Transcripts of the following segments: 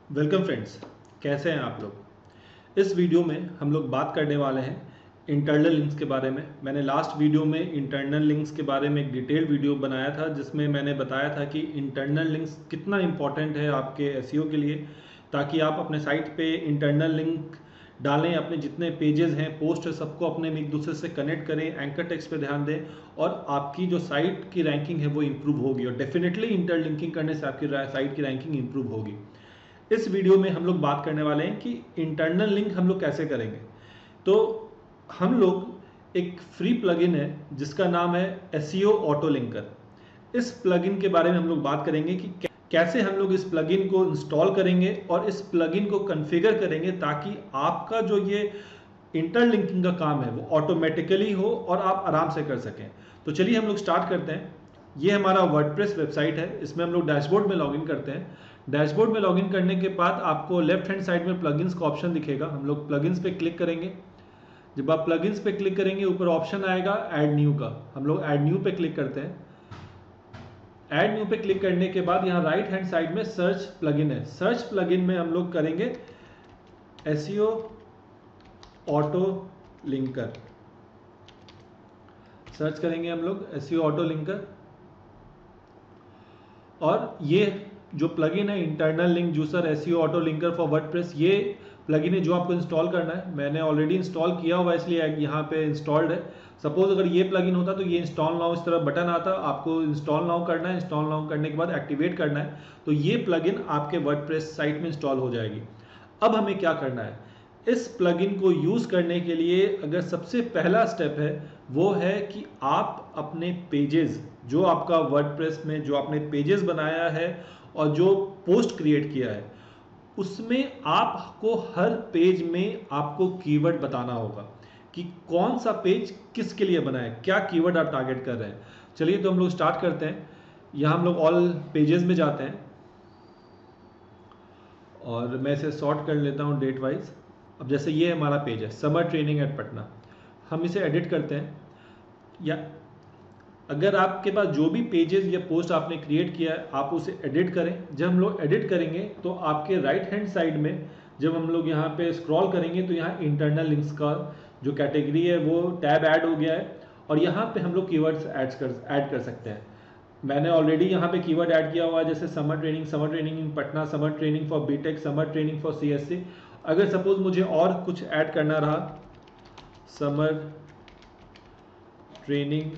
Welcome friends, कैसे हैं आप लोग। इस वीडियो में हम लोग बात करने वाले हैं इंटरनल लिंक्स के बारे में। मैंने लास्ट वीडियो में इंटरनल लिंक्स के बारे में एक डिटेल वीडियो बनाया था जिसमें मैंने बताया था कि इंटरनल लिंक्स कितना इम्पॉर्टेंट है आपके एसईओ के लिए, ताकि आप अपने साइट पे इंटरनल लिंक डालें, अपने जितने पेजेस हैं, पोस्ट है, सबको अपने में एक दूसरे से कनेक्ट करें, एंकर टेक्स्ट पे ध्यान दें और आपकी जो साइट की रैंकिंग है वो इम्प्रूव होगी। और डेफिनेटली इंटरलिंकिंग करने से आपकी साइट की रैंकिंग इम्प्रूव होगी। इस वीडियो में हम लोग बात करने वाले हैं कि इंटरनल लिंक हम लोग कैसे करेंगे। तो हम लोग एक फ्री प्लगइन है जिसका नाम है एसईओ ऑटो लिंकर। इस प्लगइन के बारे में हम लोग बात करेंगे कि कैसे हम लोग इस प्लगइन को इंस्टॉल करेंगे और इस प्लगइन को कॉन्फ़िगर करेंगे ताकि आपका जो ये इंटरलिंकिंग का काम है वो ऑटोमेटिकली हो और आप आराम से कर सकें। तो चलिए हम लोग स्टार्ट करते हैं। ये हमारा वर्डप्रेस वेबसाइट है, इसमें हम लोग डैशबोर्ड में लॉगिन करते हैं। डैशबोर्ड में लॉगिन करने के बाद आपको लेफ्ट हैंड साइड में प्लगइन्स का ऑप्शन दिखेगा। हम लोग प्लगइन्स पे क्लिक करेंगे। जब आप प्लगइन्स पे क्लिक करेंगे ऊपर ऑप्शन आएगा ऐड न्यू का, हम लोग ऐड न्यू पे क्लिक करते हैं। ऐड न्यू पे क्लिक करने के बाद यहाँ राइट हैंड साइड में सर्च प्लगइन है। सर्च प्लगइन में हम लोग करेंगे एसईओ ऑटो लिंकर। सर्च करेंगे हम लोग एसईओ ऑटो लिंकर और ये जो प्लगइन है internal link juicer SEO auto linker for WordPress, ये प्लगइन है जो आपको इंस्टॉल करना है। मैंने ऑलरेडी इंस्टॉल किया हुआ इसलिए यहाँ पे इंस्टॉल्ड है। सपोज अगर ये प्लगइन होता तो ये इंस्टॉल नाउ इस तरह बटन आता, आपको इंस्टॉल नाउ करना है। इंस्टॉल नाउ करने के बाद एक्टिवेट करना है तो ये प्लगइन आपके वर्डप्रेस साइट में इंस्टॉल हो जाएगी। अब हमें क्या करना है, इस प्लगइन को यूज़ करने के लिए अगर सबसे पहला स्टेप है वो है कि आप अपने पेजेस, जो आपका वर्डप्रेस में जो आपने पेजेस बनाया है और जो पोस्ट क्रिएट किया है, उसमें आपको हर पेज में आपको कीवर्ड बताना होगा कि कौन सा पेज किसके लिए बना है, क्या कीवर्ड आप टारगेट कर रहे हैं। चलिए तो हम लोग स्टार्ट करते हैं। यहाँ हम लोग ऑल पेजेस में जाते हैं और मैं इसे सॉर्ट कर लेता हूँ डेट वाइज। अब जैसे ये हमारा पेज है समर ट्रेनिंग एट पटना, हम इसे एडिट करते हैं। या अगर आपके पास जो भी पेजेस या पोस्ट आपने क्रिएट किया है आप उसे एडिट करें। जब हम लोग एडिट करेंगे तो आपके राइट हैंड साइड में जब हम लोग यहाँ पे स्क्रॉल करेंगे तो यहाँ इंटरनल लिंक्स का जो कैटेगरी है वो टैब ऐड हो गया है और यहाँ पे हम लोग कीवर्ड्स ऐड कर सकते हैं। मैंने ऑलरेडी यहाँ पे कीवर्ड ऐड किया हुआ है जैसे summer training in Patna, summer training for BTech, summer training for CSC. अगर सपोज मुझे और कुछ ऐड करना रहा, समर ट्रेनिंग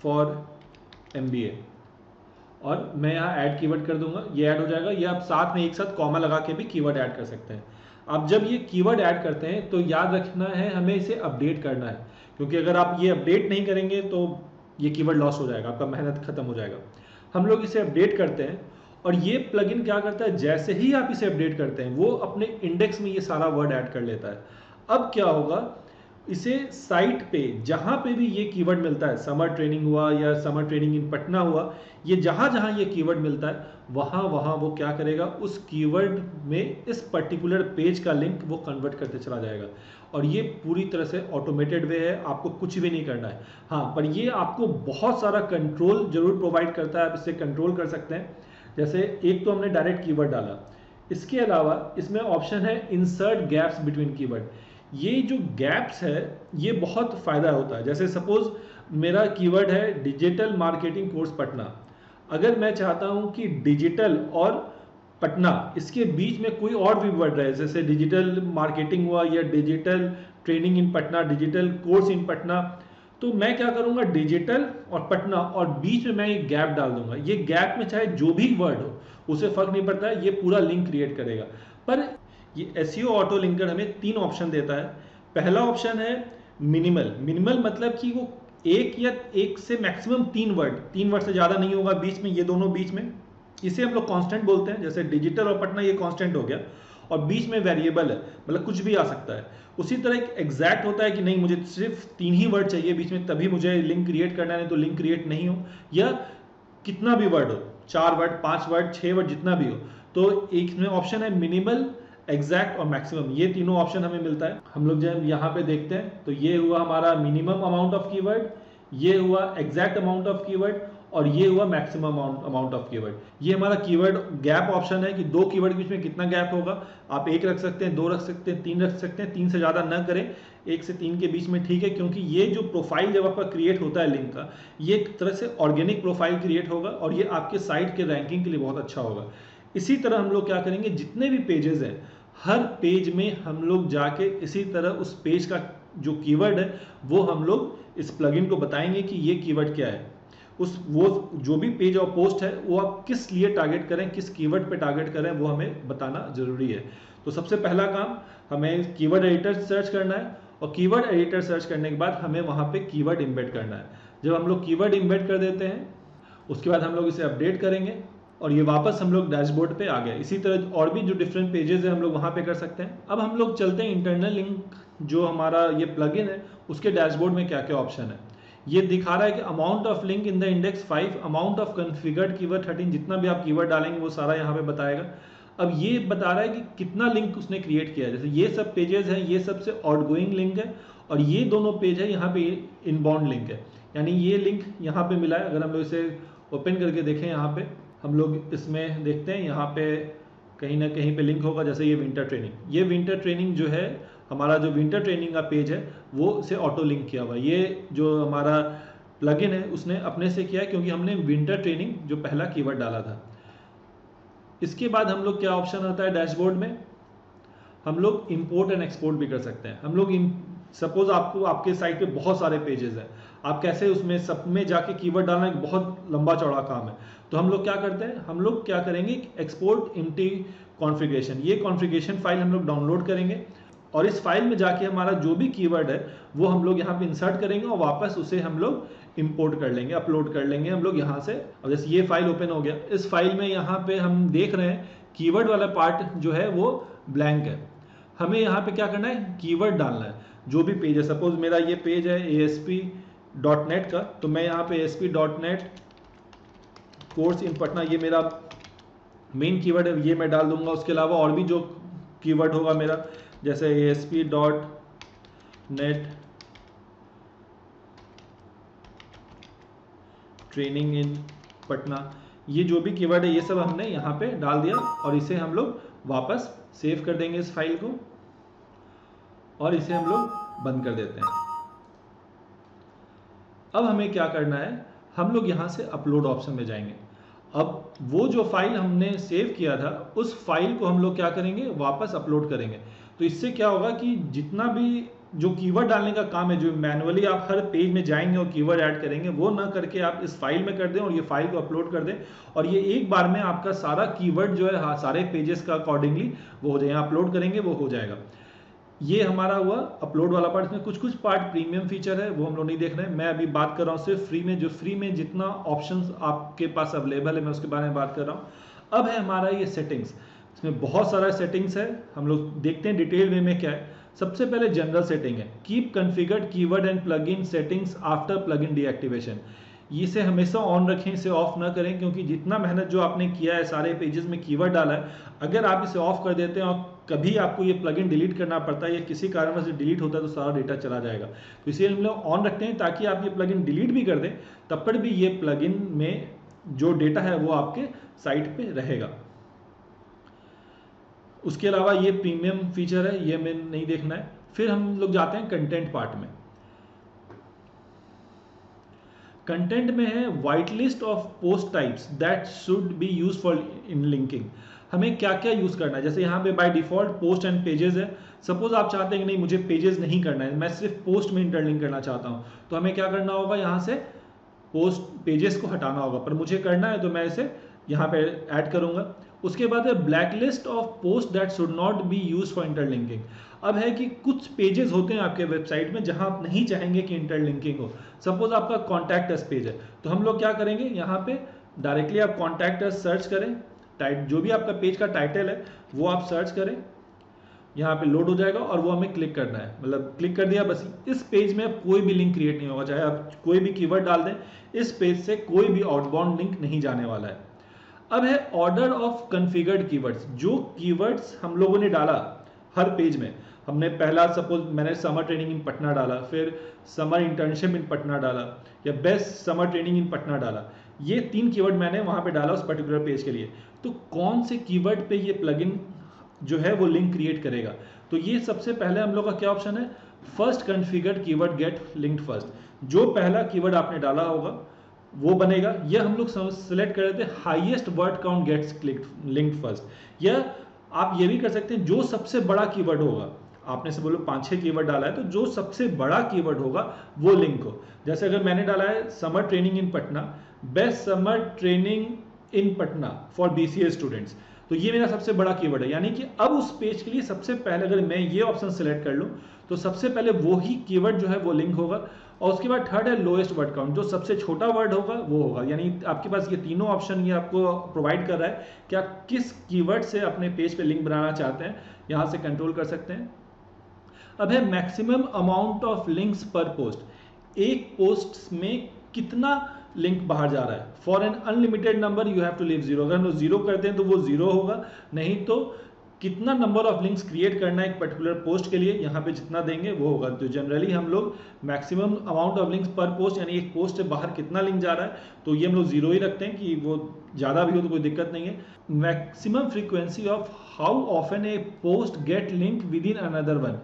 फॉर एमबीए, और मैं यहाँ ऐड कीवर्ड कर दूंगा, ये ऐड हो जाएगा। ये आप साथ में एक साथ कॉमा लगा के भी कीवर्ड ऐड कर सकते हैं। अब जब ये कीवर्ड ऐड करते हैं तो याद रखना है हमें इसे अपडेट करना है, क्योंकि अगर आप ये अपडेट नहीं करेंगे तो ये कीवर्ड लॉस हो जाएगा, आपका मेहनत खत्म हो जाएगा। हम लोग इसे अपडेट करते हैं और ये प्लगइन क्या करता है, जैसे ही आप इसे अपडेट करते हैं वो अपने इंडेक्स में ये सारा वर्ड ऐड कर लेता है। अब क्या होगा, इसे साइट पे जहाँ पे भी ये कीवर्ड मिलता है, समर ट्रेनिंग हुआ या समर ट्रेनिंग इन पटना हुआ, ये जहाँ जहाँ ये कीवर्ड मिलता है वहाँ वहाँ वो क्या करेगा, उस कीवर्ड में इस पर्टिकुलर पेज का लिंक वो कन्वर्ट करते चला जाएगा। और ये पूरी तरह से ऑटोमेटेड वे है, आपको कुछ भी नहीं करना है। हाँ, पर ये आपको बहुत सारा कंट्रोल जरूर प्रोवाइड करता है, आप इससे कंट्रोल कर सकते हैं। जैसे एक तो हमने डायरेक्ट कीवर्ड डाला, इसके अलावा इसमें ऑप्शन है इंसर्ट गैप्स बिटवीन कीवर्ड। ये जो गैप्स है ये बहुत फ़ायदा होता है। जैसे सपोज मेरा कीवर्ड है डिजिटल मार्केटिंग कोर्स पटना, अगर मैं चाहता हूँ कि डिजिटल और पटना इसके बीच में कोई और भी वर्ड रहे, जैसे डिजिटल मार्केटिंग हुआ या digital training in Patna, digital course in Patna, तो मैं क्या करूँगा, डिजिटल और पटना और बीच में मैं एक गैप डाल दूंगा। ये गैप में चाहे जो भी वर्ड हो उसे फर्क नहीं पड़ता है, ये पूरा लिंक क्रिएट करेगा। पर ये एसईओ ऑटो लिंकर हमें 3 ऑप्शन देता है। पहला ऑप्शन है मिनिमल मतलब कि वो एक से मैक्सिमम 3 वर्ड से ज़्यादा नहीं होगा बीच में, ये दोनों बीच में, इसे हम लोग कांस्टेंट बोलते हैं। जैसे डिजिटल और पटना ये कांस्टेंट हो गया और बीच में वेरिएबल है, मतलब कुछ भी आ सकता है। उसी तरह एक एग्जैक्ट होता है कि नहीं मुझे सिर्फ 3 ही वर्ड चाहिए बीच में तभी मुझे लिंक क्रिएट करना है, नहीं तो लिंक क्रिएट नहीं हो। या कितना भी वर्ड हो, 4 वर्ड, 5 वर्ड, 6 वर्ड, जितना भी हो। तो एक में ऑप्शन है मिनिमल, एग्जैक्ट और मैक्सिमम, ये तीनों ऑप्शन हमें मिलता है। हम लोग जब यहाँ पे देखते हैं तो ये हुआ हमारा मिनिमम अमाउंट ऑफ कीवर्ड, ये हुआ एग्जैक्ट अमाउंट ऑफ कीवर्ड और ये हुआ मैक्सिमम अमाउंट ऑफ कीवर्ड। ये हमारा कीवर्ड गैप ऑप्शन है कि दो कीवर्ड के बीच में कितना गैप होगा। आप एक रख सकते हैं, दो रख सकते हैं, तीन रख सकते हैं, तीन से ज़्यादा न करें, एक से तीन के बीच में ठीक है, क्योंकि ये जो प्रोफाइल जब आपका क्रिएट होता है लिंक का, ये एक तरह से ऑर्गेनिक प्रोफाइल क्रिएट होगा और ये आपके साइट के रैंकिंग के लिए बहुत अच्छा होगा। इसी तरह हम लोग क्या करेंगे, जितने भी पेजेस हैं हर पेज में हम लोग जाके इसी तरह उस पेज का जो कीवर्ड है वो हम लोग इस प्लगइन को बताएंगे कि ये कीवर्ड क्या है। वो जो भी पेज और पोस्ट है वो आप किस लिए टारगेट करें, किस कीवर्ड पे टारगेट करें, वो हमें बताना जरूरी है। तो सबसे पहला काम हमें कीवर्ड एडिटर सर्च करना है और कीवर्ड एडिटर सर्च करने के बाद हमें वहां पे कीवर्ड इंबेड करना है। जब हम लोग कीवर्ड इंबेड कर देते हैं उसके बाद हम लोग इसे अपडेट करेंगे और ये वापस हम लोग डैशबोर्ड पे आ गए। इसी तरह और भी जो डिफरेंट पेजेस है हम लोग वहां पे कर सकते हैं। अब हम लोग चलते हैं इंटरनल लिंक जो हमारा ये प्लगइन है उसके डैशबोर्ड में क्या क्या ऑप्शन है। ये दिखा रहा है कि amount of link in the index 5, amount of configured keyword 13, जितना भी आप कीवर्ड डालेंगे वो सारा यहाँ पे बताएगा। अब ये बता रहा है कि कितना लिंक उसने क्रिएट किया है। जैसे ये सब पेजेस हैं, ये सबसे आउटगोइंग लिंक है और ये दोनों पेज है यहाँ पे इनबाउंड लिंक है, यानी ये लिंक यहाँ पे मिला है। अगर हम लोग इसे ओपन करके देखें, यहाँ पे हम लोग इसमें देखते हैं, यहाँ पे कहीं ना कहीं पे लिंक होगा। जैसे ये विंटर ट्रेनिंग, ये विंटर ट्रेनिंग जो है हमारा जो विंटर ट्रेनिंग का पेज है वो से ऑटो लिंक किया हुआ है। ये जो हमारा प्लगइन है उसने अपने से किया है क्योंकि हमने विंटर ट्रेनिंग जो पहला कीवर्ड डाला था। इसके बाद हम लोग क्या ऑप्शन आता है डैशबोर्ड में, हम लोग इंपोर्ट एंड एक्सपोर्ट भी कर सकते हैं। हम लोग सपोज आपको आपके साइट पे बहुत सारे पेजेस हैं, आप कैसे उसमें सब में जाके कीवर्ड डालना एक बहुत लंबा चौड़ा काम है। तो हम लोग क्या करते हैं, हम लोग क्या करेंगे, एक्सपोर्ट एम्प्टी कॉन्फ़िगरेशन, ये कॉन्फ़िगरेशन फाइल हम लोग डाउनलोड करेंगे और इस फाइल में जाके हमारा जो भी कीवर्ड है वो हम लोग यहाँ पे इंसर्ट करेंगे और वापस उसे हम लोग इंपोर्ट कर लेंगे, अपलोड कर लेंगे हम लोग यहाँ से। और जैसे ये फाइल ओपन हो गया, इस फाइल में यहाँ पे हम देख रहे हैं कीवर्ड वाला पार्ट जो है वो ब्लैंक है। हमें यहाँ पे क्या करना है, कीवर्ड डालना है। जो भी पेज है, सपोज मेरा ये पेज है ASP.NET का, तो मैं यहाँ पे ASP.NET कोर्स इन पटना, ये मेरा मेन कीवर्ड है, ये मैं डाल दूंगा। उसके अलावा और भी जो कीवर्ड होगा मेरा, जैसे ASP.NET ट्रेनिंग इन पटना, ये जो भी कीवर्ड है ये सब हमने यहाँ पे डाल दिया और इसे हम लोग वापस सेव कर देंगे इस फाइल को और इसे हम लोग बंद कर देते हैं। अब हमें क्या करना है, हम लोग यहाँ से अपलोड ऑप्शन में जाएंगे। अब वो जो फाइल हमने सेव किया था उस फाइल को हम लोग क्या करेंगे, वापस अपलोड करेंगे। तो इससे क्या होगा कि जितना भी जो कीवर्ड डालने का काम है, जो मैनुअली आप हर पेज में जाएंगे और कीवर्ड ऐड करेंगे, वो ना करके आप इस फाइल में कर दें और ये फाइल को अपलोड कर दें और ये एक बार में आपका सारा कीवर्ड जो है सारे पेजेस का अकॉर्डिंगली वो हो जाएगा। अपलोड करेंगे वो हो जाएगा। ये हमारा हुआ अपलोड वाला पार्ट। इसमें कुछ कुछ पार्ट प्रीमियम फीचर है, वो हम लोग नहीं देख रहे हैं। मैं अभी बात कर रहा हूँ सिर्फ फ्री में, जो फ्री में जितना ऑप्शंस आपके पास अवेलेबल है मैं उसके बारे में बात कर रहा हूँ। अब है हमारा ये सेटिंग्स, इसमें बहुत सारा सेटिंग्स है, हम लोग देखते हैं डिटेल वे में क्या है। सबसे पहले जनरल सेटिंग है, keep configured keyword and plugin settings after plugin deactivation. इसे हमेशा ऑन रखें, इसे ऑफ ना करें, क्योंकि जितना मेहनत जो आपने किया है सारे पेजेस में कीवर्ड डाला है, अगर आप इसे ऑफ कर देते हैं और कभी आपको ये प्लगइन डिलीट करना पड़ता है या किसी कारण से डिलीट होता है तो सारा डेटा चला जाएगा। तो इसलिए हम लोग ऑन रखते हैं ताकि आप ये प्लगइन डिलीट भी कर दें तब पर भी ये प्लगइन में जो डेटा है वो आपके साइट पे रहेगा। उसके अलावा ये प्रीमियम फीचर है, ये हमें नहीं देखना है। फिर हम लोग जाते हैं कंटेंट पार्ट में। कंटेंट में है white list of post types that should be use for in linking. हमें क्या क्या यूज करना है, जैसे यहाँ पे by default post and pages है। सपोज आप चाहते हैं कि नहीं मुझे पेजेस नहीं करना है, मैं सिर्फ पोस्ट में इंटरलिंक करना चाहता हूँ, तो हमें क्या करना होगा, यहाँ से पोस्ट पेजेस को हटाना होगा, पर मुझे करना है तो मैं इसे यहाँ पे ऐड करूंगा। उसके बाद है black list of post that should not be use for interlinking. अब है कि कुछ पेजेस होते हैं आपके वेबसाइट में जहां आप नहीं चाहेंगे कि इंटरलिंकिंग हो। सपोज आपका कॉन्टैक्ट अस पेज है, तो हम लोग क्या करेंगे, यहाँ पे डायरेक्टली आप कॉन्टैक्ट अस सर्च करें, जो भी आपका पेज का टाइटल है वो आप सर्च करें, यहाँ पे लोड हो जाएगा और वो हमें क्लिक करना है। मतलब क्लिक कर दिया, बस इस पेज में अब कोई भी लिंक क्रिएट नहीं होगा, चाहे आप कोई भी कीवर्ड डाल दें, इस पेज से कोई भी आउटबाउंड लिंक नहीं जाने वाला है। अब है ऑर्डर ऑफ कॉन्फ़िगर्ड कीवर्ड्स। जो कीवर्ड्स हम लोगों ने डाला हर पेज में, हमने पहला सपोज मैंने समर ट्रेनिंग इन पटना डाला, फिर समर इंटर्नशिप इन पटना डाला या best summer training in Patna डाला, ये 3 कीवर्ड मैंने वहां पे डाला उस पर्टिकुलर पेज के लिए। तो कौन से कीवर्ड पे ये प्लगइन जो है वो लिंक क्रिएट करेगा? तो ये सबसे पहले हम लोग का क्या ऑप्शन है, first configured keyword get linked first. जो पहला कीवर्ड आपने डाला होगा वो बनेगा। यह हम लोग सेलेक्ट कर देते हैं highest word count gets linked first. या आप ये भी कर सकते हैं जो सबसे बड़ा कीवर्ड होगा, आपने से बोलो 5-6 कीवर्ड डाला है तो जो सबसे बड़ा कीवर्ड होगा वो लिंक हो। जैसे अगर मैंने डाला है summer training in Patna, best summer training in Patna for BCA students, तो ये मेरा सबसे बड़ा कीवर्ड है। यानी कि अब उस पेज के लिए सबसे पहले अगर मैं ये ऑप्शन सेलेक्ट कर लूँ तो सबसे पहले वो ही कीवर्ड जो है वो लिंक होगा। और उसके बाद थर्ड है लोएस्ट वर्ड काउंट, जो सबसे छोटा वर्ड होगा वो होगा। यानी आपके पास ये तीनों ऑप्शन ये आपको प्रोवाइड कर रहा है कि आप किस कीवर्ड से अपने पेज पे लिंक बनाना चाहते हैं, यहाँ से कंट्रोल कर सकते हैं। अब है maximum amount of links per post, एक पोस्ट में कितना लिंक बाहर जा रहा है। For an unlimited number you have to leave zero, अगर हम लोग जीरो करते हैं तो वो जीरो होगा, नहीं तो कितना नंबर ऑफ लिंक्स क्रिएट करना है एक पर्टिकुलर पोस्ट के लिए, यहाँ पे जितना देंगे वो होगा। तो जनरली हम लोग maximum amount of links per post, यानी एक पोस्ट से बाहर कितना लिंक जा रहा है, तो ये हम लोग जीरो ही रखते हैं कि वो ज़्यादा भी हो तो कोई दिक्कत नहीं है। Maximum frequency of how often A post gate link with in another one,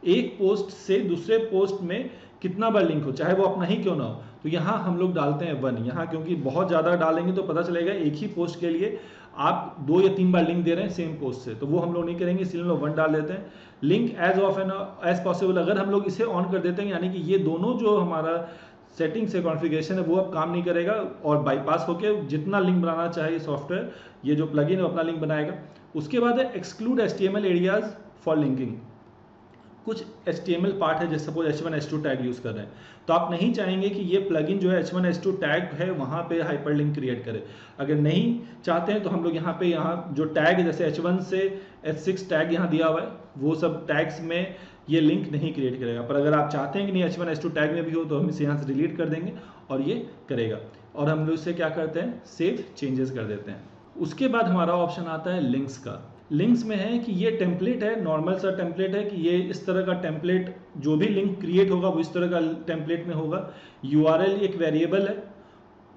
एक पोस्ट से दूसरे पोस्ट में कितना बार लिंक हो, चाहे वो अपना ही क्यों ना हो। तो यहाँ हम लोग डालते हैं 1। यहाँ क्योंकि बहुत ज़्यादा डालेंगे तो पता चलेगा एक ही पोस्ट के लिए आप 2 या 3 बार लिंक दे रहे हैं सेम पोस्ट से, तो वो हम लोग नहीं करेंगे, इसलिए हम लोग 1 डाल देते हैं। Link as often as possible, अगर हम लोग इसे ऑन कर देते हैं यानी कि ये दोनों जो हमारा सेटिंग से कॉन्फ़िगरेशन है वो अब काम नहीं करेगा और बाईपास होके जितना लिंक बनाना चाहिए सॉफ्टवेयर, ये जो प्लगइन है अपना लिंक बनाएगा। उसके बाद है exclude HTML areas for linking. कुछ HTML पार्ट है, जैसे सपोज H1H2 टैग यूज़ कर रहे हैं, तो आप नहीं चाहेंगे कि ये प्लगइन जो है H1H2 टैग है वहाँ पे हाइपरलिंक क्रिएट करे। अगर नहीं चाहते हैं तो हम लोग यहाँ पे जो टैग है जैसे H1 से H6 टैग यहाँ दिया हुआ है, वो सब टैग्स में ये लिंक नहीं क्रिएट करेगा। पर अगर आप चाहते हैं कि नहीं H1H2 टैग में भी हो तो हम इसे यहाँ से डिलीट कर देंगे और ये करेगा। और हम लोग इसे क्या करते हैं, सेव चेंजेस कर देते हैं। उसके बाद हमारा ऑप्शन आता है लिंक्स का। लिंक्स में है कि ये टेम्पलेट है, नॉर्मल सा टेम्पलेट है कि ये इस तरह का टेम्पलेट, जो भी लिंक क्रिएट होगा वो इस तरह का टेम्पलेट में होगा। URL एक वेरिएबल है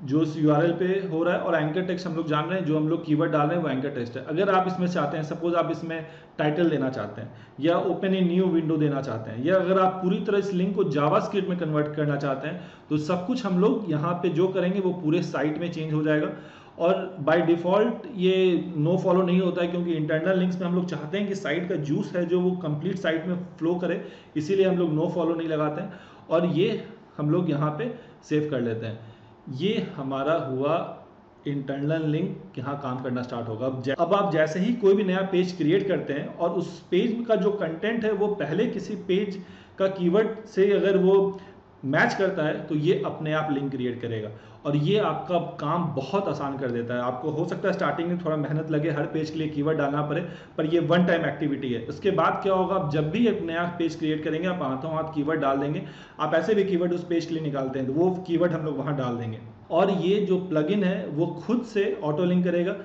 जो इस URL पे हो रहा है, और एंकर टेक्स्ट हम लोग जान रहे हैं, जो हम लोग कीवर्ड डाल रहे हैं वो एंकर टेक्स्ट है। अगर आप इसमें चाहते हैं, सपोज आप इसमें टाइटल देना चाहते हैं या ओपन ए न्यू विंडो देना चाहते हैं, या अगर आप पूरी तरह इस लिंक को जावास्क्रिप्ट में कन्वर्ट करना चाहते हैं, तो सब कुछ हम लोग यहाँ पे जो करेंगे वो पूरे साइट में चेंज हो जाएगा। और बाय डिफ़ॉल्ट ये नो फॉलो नहीं होता है, क्योंकि इंटरनल लिंक्स में हम लोग चाहते हैं कि साइट का जूस है जो वो कंप्लीट साइट में फ्लो करे, इसीलिए हम लोग नो फॉलो नहीं लगाते हैं और ये हम लोग यहाँ पे सेव कर लेते हैं। ये हमारा हुआ इंटरनल लिंक, यहाँ काम करना स्टार्ट होगा। अब आप जैसे ही कोई भी नया पेज क्रिएट करते हैं और उस पेज का जो कंटेंट है वो पहले किसी पेज का कीवर्ड से अगर वो मैच करता है तो ये अपने आप लिंक क्रिएट करेगा और ये आपका काम बहुत आसान कर देता है। आपको हो सकता है स्टार्टिंग में थोड़ा मेहनत लगे, हर पेज के लिए कीवर्ड डालना पड़े, पर ये वन टाइम एक्टिविटी है। उसके बाद क्या होगा, आप जब भी एक नया पेज क्रिएट करेंगे आप हाथों हाथ कीवर्ड डाल देंगे। आप ऐसे भी कीवर्ड उस पेज के लिए निकालते हैं तो वो कीवर्ड हम लोग वहाँ डाल देंगे और ये जो प्लगइन है वो खुद से ऑटो लिंक करेगा।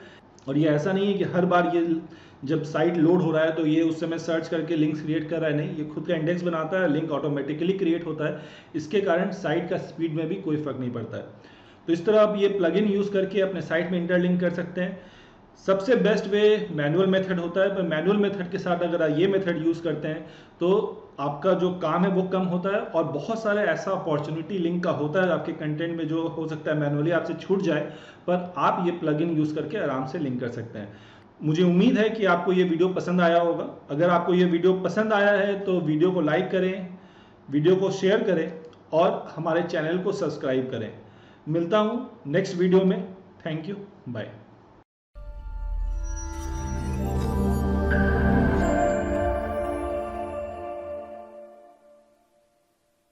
और ये ऐसा नहीं है कि हर बार ये जब साइट लोड हो रहा है तो ये उस समय सर्च करके लिंक्स क्रिएट कर रहा है, नहीं, ये खुद का इंडेक्स बनाता है, लिंक ऑटोमेटिकली क्रिएट होता है। इसके कारण साइट का स्पीड में भी कोई फर्क नहीं पड़ता है। तो इस तरह आप ये प्लगइन यूज़ करके अपने साइट में इंटरलिंक कर सकते हैं। सबसे बेस्ट वे मैनुअल मेथड होता है, पर मैनुअल मेथड के साथ अगर आप ये मेथड यूज़ करते हैं तो आपका जो काम है वो कम होता है और बहुत सारे ऐसा अपॉर्चुनिटी लिंक का होता है आपके कंटेंट में जो हो सकता है मैनुअली आपसे छूट जाए, पर आप ये प्लगइन यूज़ करके आराम से लिंक कर सकते हैं। मुझे उम्मीद है कि आपको ये वीडियो पसंद आया होगा। अगर आपको ये वीडियो पसंद आया है तो वीडियो को लाइक करें, वीडियो को शेयर करें और हमारे चैनल को सब्सक्राइब करें। मिलता हूँ नेक्स्ट वीडियो में। Thank you, bye.